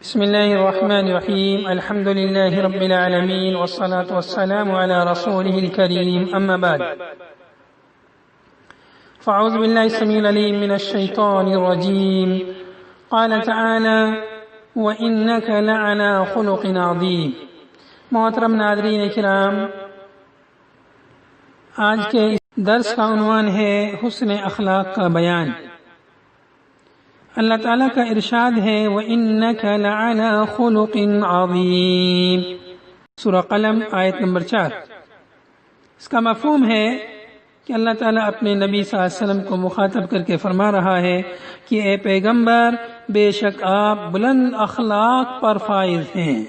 بسم الله الرحمن الرحيم. الحمد لله رب العالمين والصلاة والسلام على رسوله الكريم، أما بعد، فأعوذ بالله السميع العليم من الشيطان الرجيم. قال تعالى: وإنك لعلى خلق عظيم. محترم ناظرین کرام، آج کے درس کا عنوان ہے حسن اخلاق کا بیان۔ اللہ تعالیٰ کا ارشاد ہے وَإِنَّكَ لَعَلَى خُلُقٍ عَظِيمٍ، سورہ قلم آیت نمبر 4۔ اس کا مفہوم ہے کہ اللہ تعالیٰ اپنے نبی صلی اللہ علیہ وسلم کو مخاطب کر کے فرما رہا ہے کہ اے پیغمبر، بے شک آپ بلند اخلاق پر فائز ہیں۔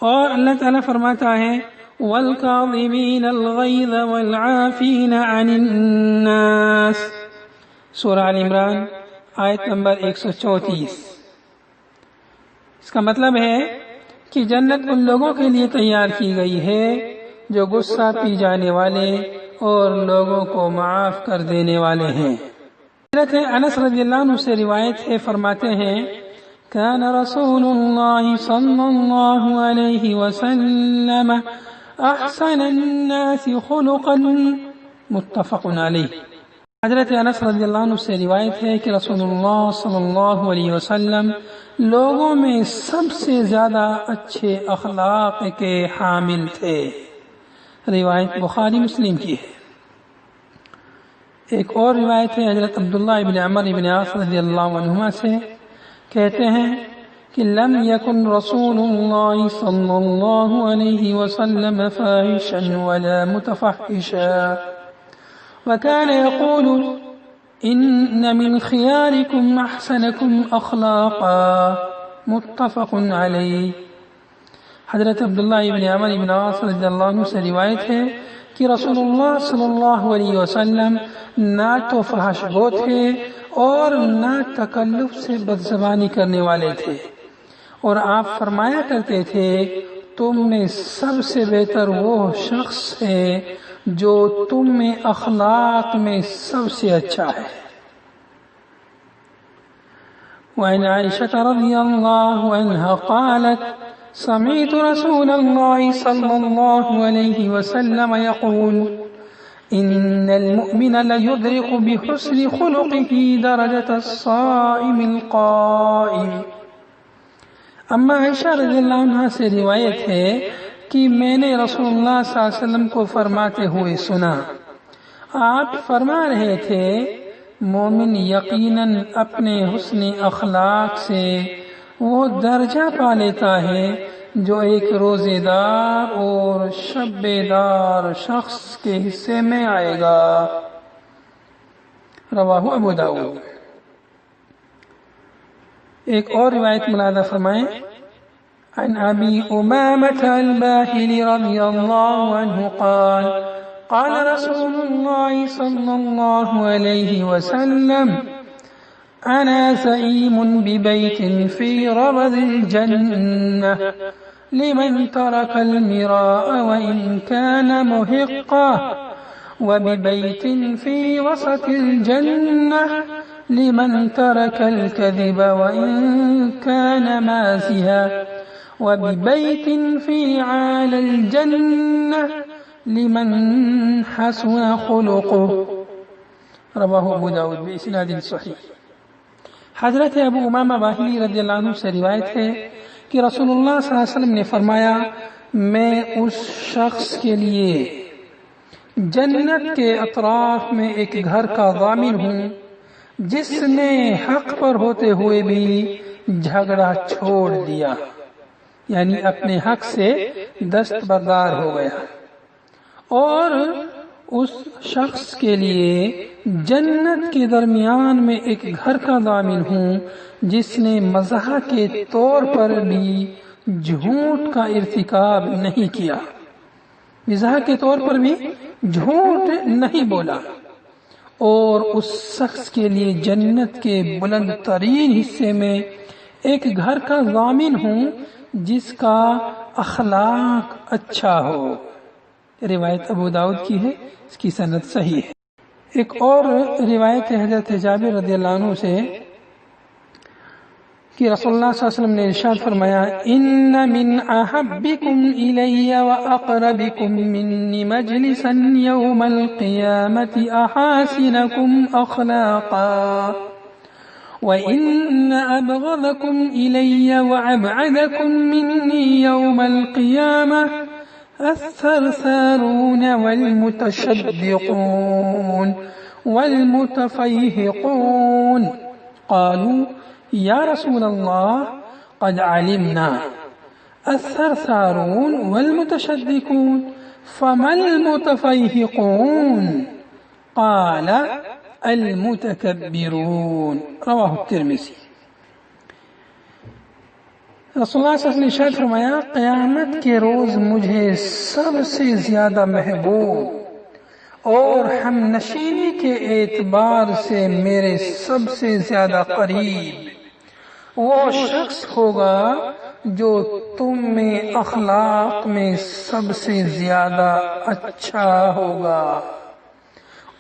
اور اللہ تعالیٰ فرماتا ہے وَالْكَاظِمِينَ الْغَيْظَ وَالْعَافِينَ عَنِ النَّاسِ، سورہ آل عمران آیت نمبر 134۔ اس کا مطلب ہے کہ جنت ان لوگوں کے لیے تیار کی گئی ہے جو غصہ پی جانے والے اور لوگوں کو معاف کر دینے والے ہیں۔ حضرت انس رضی اللہ عنہ سے روایت ہے، فرماتے ہیں كان رسول الله صلى الله عليه وسلم احسن الناس خلقا، متفق علیہ۔ حضرت انس رضی اللہ عنہ سے روایت ہے کہ رسول اللہ صلی اللہ علیہ وسلم لوگوں میں سب سے زیادہ اچھے اخلاق کے حامل تھے۔ روایت بخاری مسلم کی ہے۔ ایک اور روایت ہے حضرت عبداللہ ابن عمر ابن عاص رضی اللہ عنہما سے، کہتے ہیں کہ لم يكن رسول اللہ صلی اللہ علیہ وسلم فاحشا ولا متفحشا، وكان يقول ان من خياركم احسنكم اخلاقا، متفق علیہ۔ حضرت عبداللہ ابن عمر ابن عاص رضی اللہ عنہ سے روایت ہے کہ رسول اللہ صلی اللہ علیہ وسلم نہ تو فحش گو تھے اور نہ تکلف سے بدزبانی کرنے والے تھے، اور آپ فرمایا کرتے تھے تم میں سب سے بہتر وہ شخص ہے جو تم میں اخلاق میں سب سے اچھا ہے۔ وعن عائشة رضی اللہ عنہا قالت سمعت رسول اللہ صلی اللہ علیہ وسلم يقول ان المؤمن ليدرك بحسن خلقه درجة الصائم القائم۔ اما عائشہ رضی اللہ عنہ سے روایت ہے کہ میں نے رسول اللہ صلی اللہ علیہ وسلم کو فرماتے ہوئے سنا، آپ فرما رہے تھے مومن یقیناً اپنے حسن اخلاق سے وہ درجہ پا لیتا ہے جو ایک روزے دار اور شب دار شخص کے حصے میں آئے گا۔ رواہ ابو داؤد۔ ایک اور روایت ملاحظہ فرمائیں، عن ابی امامۃ الباہلی رضی اللہ عنہ قال قال رسول اللہ صلی اللہ علیہ وسلم انا سئیم ببیت فی ربض الجنہ لمن ترک المراء وإن كان محقا، وببيت في وسط الجنة لمن ترك الكذب وإن كان مازحا، وببيت في عالى الجنة لمن حسن خلقه، رواه ابو داود بإسناد صحیح۔ حضرت ابو امامہ باہلی رضی اللہ عنہ سے روایت ہے کہ رسول اللہ صلی اللہ علیہ وسلم نے فرمایا میں اس شخص کے لیے جنت کے اطراف میں ایک گھر کا ضامن ہوں جس نے حق پر ہوتے ہوئے بھی جھگڑا چھوڑ دیا، یعنی اپنے حق سے دستبردار ہو گیا، اور اس شخص کے لیے جنت کے درمیان میں ایک گھر کا ضامن ہوں جس نے مزاح کے طور پر بھی جھوٹ کا ارتکاب نہیں کیا، مزاح کے طور پر بھی جھوٹ نہیں بولا، اور اس شخص کے لیے جنت کے بلند ترین حصے میں ایک گھر کا ضامن ہوں جس کا اخلاق اچھا ہو۔ روایت ابو داؤد کی ہے، اس کی سند صحیح ہے۔ ایک اور روایت ہے حضرت جابر رضی اللہ عنہ سے کہ رسول اللہ صلی اللہ علیہ وسلم نے ارشاد فرمایا ان من احبکم الی واقربکم منی مجلسا یوم القیامت احاسنکم اخلاقا وان ابغضکم الی وابعدکم منی یوم القیامہ الثرثارون والمتشدقون والمتفيهقون قالوا يا رسول الله قد علمنا الثرثارون والمتشدقون فما المتفيهقون قال المتكبرون رواه الترمذي۔ رسول اللہ صلی اللہ علیہ وسلم نے ارشاد فرمایا قیامت کے روز مجھے سب سے زیادہ محبوب اور ہم نشینی کے اعتبار سے میرے سب سے زیادہ قریب وہ شخص ہوگا جو تم میں اخلاق میں سب سے زیادہ اچھا ہوگا،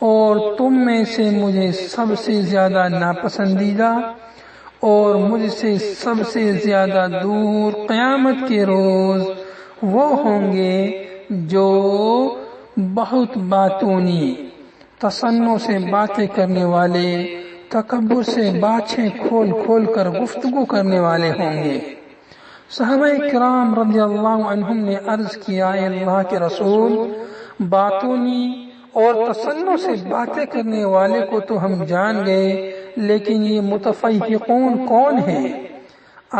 اور تم میں سے مجھے سب سے زیادہ ناپسندیدہ اور مجھ سے سب سے زیادہ دور قیامت کے روز وہ ہوں گے جو بہت باتونی، تصنع سے باتیں کرنے والے، تکبر سے باتیں کھول کھول کر گفتگو کرنے والے ہوں گے۔ صحابہ کرام رضی اللہ عنہم نے عرض کیا اے اللہ کے رسول، باتونی اور تصنع سے باتیں کرنے والے کو تو ہم جان گئے، لیکن یہ متفیہقون کون ہیں؟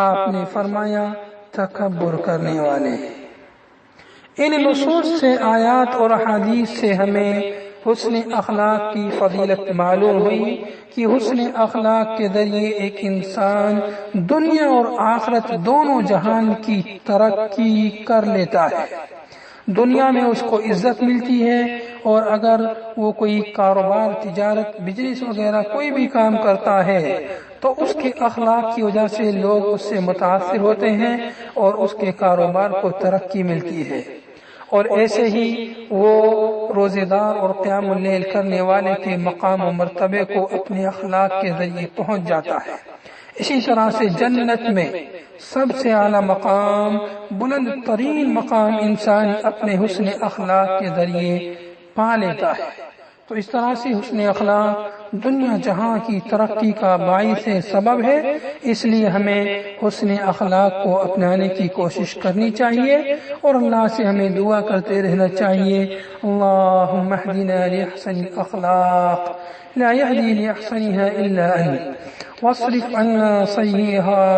آپ نے فرمایا تکبر کرنے والے۔ ان نصوص سے، آیات اور احادیث سے ہمیں حسن اخلاق کی فضیلت معلوم ہوئی کہ حسن اخلاق کے ذریعے ایک انسان دنیا اور آخرت دونوں جہان کی ترقی کر لیتا ہے۔ دنیا میں اس کو عزت ملتی ہے، اور اگر وہ کوئی کاروبار، تجارت، بزنس وغیرہ کوئی بھی کام کرتا ہے تو اس کے اخلاق کی وجہ سے لوگ اس سے متاثر ہوتے ہیں اور اس کے کاروبار کو ترقی ملتی ہے، اور ایسے ہی وہ روزے دار اور قیام اللیل کرنے والے کے مقام و مرتبے کو اپنے اخلاق کے ذریعے پہنچ جاتا ہے۔ اسی طرح سے جنت میں سب سے اعلیٰ مقام، بلند ترین مقام انسان اپنے حسن اخلاق کے ذریعے پا لیتا ہے۔ تو اس طرح سے حسن اخلاق دنیا جہاں کی ترقی کا باعث سبب ہے، اس لیے ہمیں حسن اخلاق کو اپنانے کی کوشش کرنی چاہیے اور اللہ سے ہمیں دعا کرتے رہنا چاہیے، اللہم اہدنا لأحسن الاخلاق لا يهدي لأحسنها إلا أنت واصرف عنا سيئها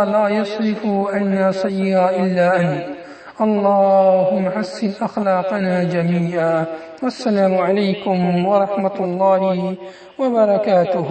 لا يصرف عنا سيئها إلا أنت اللهم حسن أخلاقنا جميعا۔ والسلام عليكم ورحمة الله وبركاته۔